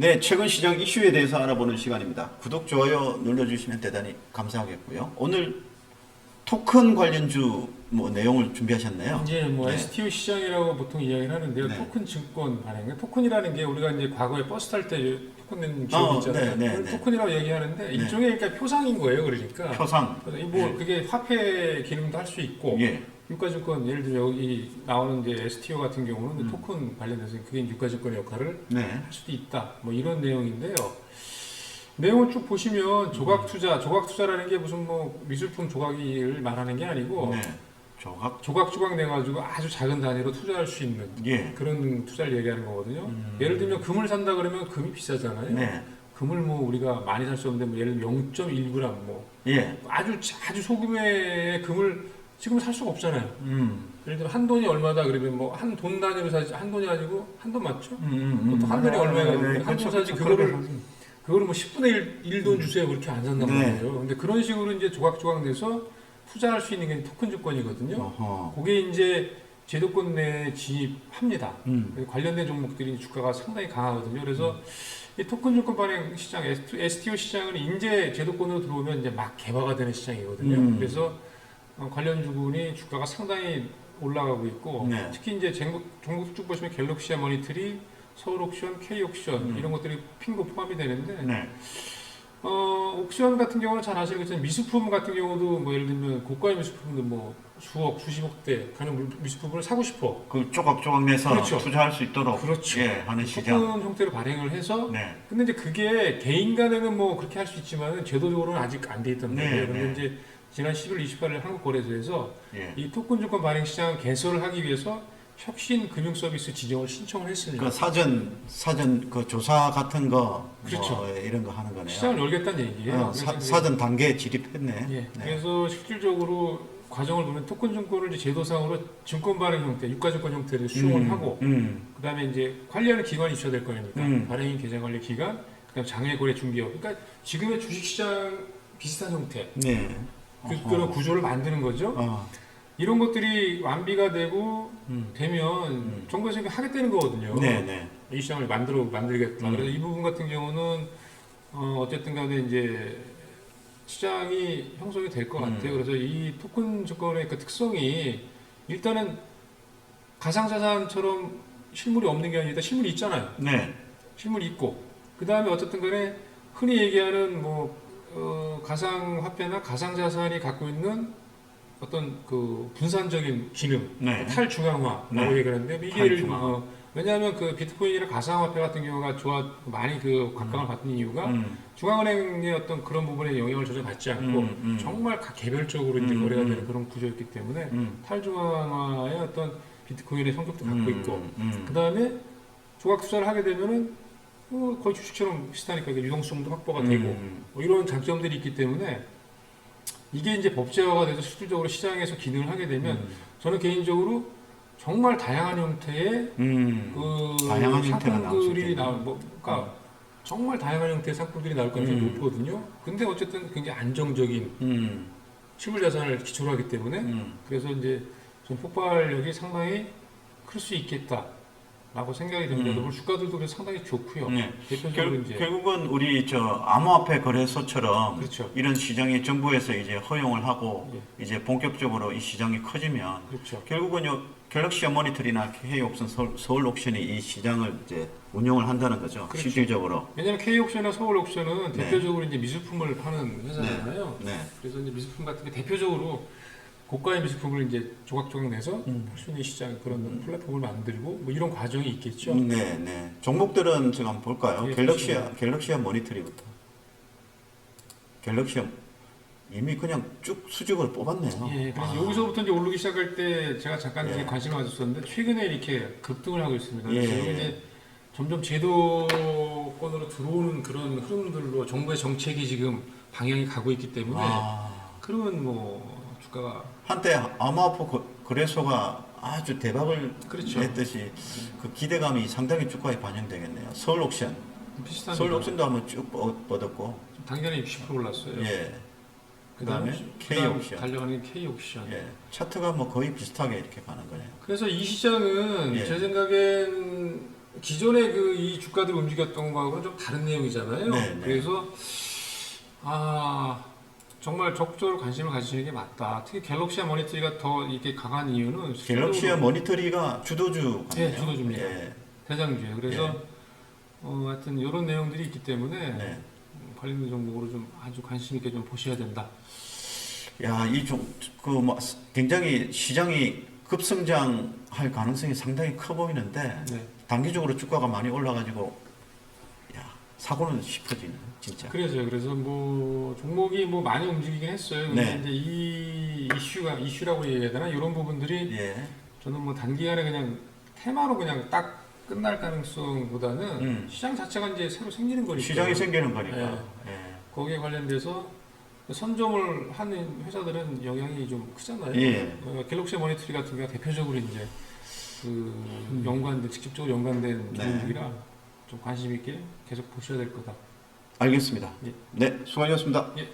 네, 최근 시장 이슈에 대해서 알아보는 시간입니다. 구독, 좋아요 눌러주시면 대단히 감사하겠고요. 오늘 토큰 관련주 내용을 준비하셨네요. 이제 뭐 네. STO 시장이라고 보통 이야기를 하는데요. 네. 토큰 증권 발행. 토큰이라는 게 우리가 이제 과거에 버스 탈 때 토큰 낸 기업 있잖아요. 네, 그걸 네. 토큰이라고 얘기하는데 일종의 그러니까 표상인 거예요. 그러니까. 표상. 그래서 뭐 네. 그게 화폐 기능도 할 수 있고. 예. 유가증권 예를 들어 여기 나오는 이제 STO 같은 경우는 토큰 관련돼서 그게 유가증권의 역할을 네. 할 수도 있다. 뭐 이런 내용인데요. 내용을 쭉 보시면 조각 투자라는 게 무슨 뭐 미술품 조각을 말하는 게 아니고 네. 조각. 조각 내가지고 아주 작은 단위로 투자할 수 있는 예. 그런 투자를 얘기하는 거거든요. 예를 들면 금을 산다 그러면 금이 비싸잖아요. 네. 금을 뭐 우리가 많이 살 수 없는데 뭐 예를 들면 0.1g 뭐 예. 아주 소금의 금을 지금 살 수가 없잖아요. 예를 들면 한 돈이 얼마다 그러면 뭐 한 돈 단위로 사지 한 돈이 아니고 한 돈 맞죠? 보통 한 돈이 얼마가 한 돈 사지 그거를 뭐 10분의 1 돈 주세요 그렇게 안 산단 네. 말이에요. 근데 그런 식으로 이제 조각 내서 투자할 수 있는 게 토큰 증권이거든요. 어허. 그게 이제 제도권 내에 진입합니다. 음. 관련된 종목들이 주가가 상당히 강하거든요. 그래서 이 토큰 증권 발행 시장, STO 시장은 이제 제도권으로 들어오면 이제 막 개화가 되는 시장이거든요. 그래서 관련 주군이 주가가 상당히 올라가고 있고 네. 특히 이제 종목 쭉 보시면 갤럭시아 머니터리, 서울옥션, K옥션 이런 것들이 핀거 포함이 되는데 네. 옥션 같은 경우는 잘 아시겠지만 미술품 같은 경우도 뭐 예를 들면 고가의 미술품도 뭐 수십억대 가는 미술품을 사고 싶어. 그 조각 내서 그렇죠. 투자할 수 있도록 그렇죠. 예, 하는 시장. 토큰 형태로 발행을 해서 네. 근데 이제 그게 개인 간에는 뭐 그렇게 할 수 있지만 제도적으로는 아직 안 돼 있단 네, 말이에요. 근데 네. 이제 지난 10월 28일 한국거래소에서 예. 이 토큰 증권 발행 시장 개설을 하기 위해서 혁신 금융 서비스 지정을 신청을 했습니다. 그 사전 그 조사 같은 거 그렇죠. 뭐 이런 거 하는 거네요. 시장을 열겠다는 얘기예요. 그래서 이제 사전 단계에 진입했네. 예, 네. 그래서 실질적으로 과정을 보면 토큰 증권을 이제 제도상으로 증권 발행 형태, 유가증권 형태로 수용을 하고, 그다음에 이제 관리하는 기관이 있어야 될 거니까 발행인 계좌 관리 기관, 그다음 장외거래 중개업. 그러니까 지금의 주식시장 비슷한 형태, 네. 그런 구조를 만드는 거죠. 이런 것들이 완비가 되고 되면 정부에서 하겠다는 거거든요. 네, 네. 이 시장을 만들겠다. 그래서 이 부분 같은 경우는 어쨌든 간에 이제 시장이 형성이 될 것 같아요. 그래서 이 토큰 증권의 그 특성이 일단은 가상자산처럼 실물이 없는 게 아니라 실물이 있잖아요. 네. 실물이 있고 그 다음에 어쨌든 간에 흔히 얘기하는 뭐 가상화폐나 가상자산이 갖고 있는 어떤 그 분산적인 기능, 네. 탈중앙화라고 네. 얘기하는데 이게 탈중앙화. 왜냐하면 그 비트코인이나 가상화폐 같은 경우가 많이 그 각광을 받는 이유가 중앙은행의 어떤 그런 부분에 영향을 전혀 받지 않고 정말 각 개별적으로 이제 거래가 되는 그런 구조였기 때문에 탈중앙화의 어떤 비트코인의 성격도 갖고 있고 그 다음에 조각 투자를 하게 되면은 거의 주식처럼 비슷하니까 유동성도 확보가 되고 뭐 이런 장점들이 있기 때문에 이게 이제 법제화가 돼서 실질적으로 시장에서 기능을 하게 되면 저는 개인적으로 정말 다양한 형태의 그 다양한 형태가 상품들이 그러니까 정말 다양한 형태의 상품들이 나올 가능성이 높거든요. 근데 어쨌든 굉장히 안정적인 실물 자산을 기초로 하기 때문에 그래서 이제 전 폭발력이 상당히 클 수 있겠다라고 생각이 됩니다. 오늘 주가들도 그래서 상당히 좋고요. 네. 대표적으로 이제 결국은 우리 암호화폐 거래소처럼 그렇죠. 이런 시장이 정부에서 이제 허용을 하고 이제 본격적으로 이 시장이 커지면 그렇죠. 결국은 갤럭시아 모니터리나 K옥션 서울 옥션이 이 시장을 이제 운영을 한다는 거죠. 그렇죠. 실질적으로. 왜냐하면 K옥션이나 서울옥션은 네. 대표적으로 이제 미술품을 파는 회사잖아요. 네. 그래서 이제 미술품 같은 게 대표적으로 고가의 미술품을 이제 조각 내서 팔 수 있는 시장 그런 플랫폼을 만들고 뭐 이런 과정이 있겠죠. 네, 네. 종목들은 제가 한번 볼까요? 예, 갤럭시아 모니터리부터. 갤럭시아 이미 그냥 쭉 수직을 뽑았네요. 예, 그래서 여기서부터 이제 오르기 시작할 때 제가 잠깐 이제 관심을 가졌었는데 최근에 이렇게 급등을 하고 있습니다. 예. 지금 이제 점점 제도권으로 들어오는 그런 흐름들로 정부의 정책이 지금 방향이 가고 있기 때문에 그러면 뭐 주가가 한때 암호화폐 거래소가 아주 대박을 그렇죠. 냈듯이 그 기대감이 상당히 주가에 반영되겠네요. 서울 옥션. 비슷한 서울 옥션도 한번 쭉 뻗었고. 당연히 60% 올랐어요. 예. 그다음에 K 옥션. 달려가는 K 옥션. 차트가 뭐 거의 비슷하게 이렇게 가는 거네요. 그래서 이 시장은 예. 제 생각엔 기존의 그 이 주가들 움직였던 거하고는 좀 다른 내용이잖아요. 네, 네. 그래서 정말 적극적으로 관심을 가지시는 게 맞다. 특히 갤럭시와 머니터리가 더 이렇게 강한 이유는 갤럭시와 머니터리가 주도주 네, 주도주입니다. 예. 대장주예요. 그래서 하여튼 이런 내용들이 있기 때문에 네. 관련 종목으로 좀 아주 관심 있게 좀 보셔야 된다. 야, 뭐 굉장히 시장이 급성장할 가능성이 상당히 커 보이는데 네. 단기적으로 주가가 많이 올라가지고 야, 사고는 싶어지네, 진짜. 그래서 뭐 종목이 뭐 많이 움직이긴 했어요. 근데 네. 이제 이 이슈라고 얘기해야 되나 이런 부분들이 예. 저는 뭐 단기간에 그냥 테마로 그냥 딱 끝날 가능성보다는 시장 자체가 이제 새로 생기는 거니까. 시장이 생기는 거니까. 예. 예. 거기에 관련돼서 선점을 하는 회사들은 영향이 좀 크잖아요. 예. 갤럭시 머니터리 같은 경우가 대표적으로 이제 그 연관된 직접적으로 연관된 네. 종목이라 좀 관심 있게 계속 보셔야 될 거다. 알겠습니다. 예. 네, 수고하셨습니다. 예.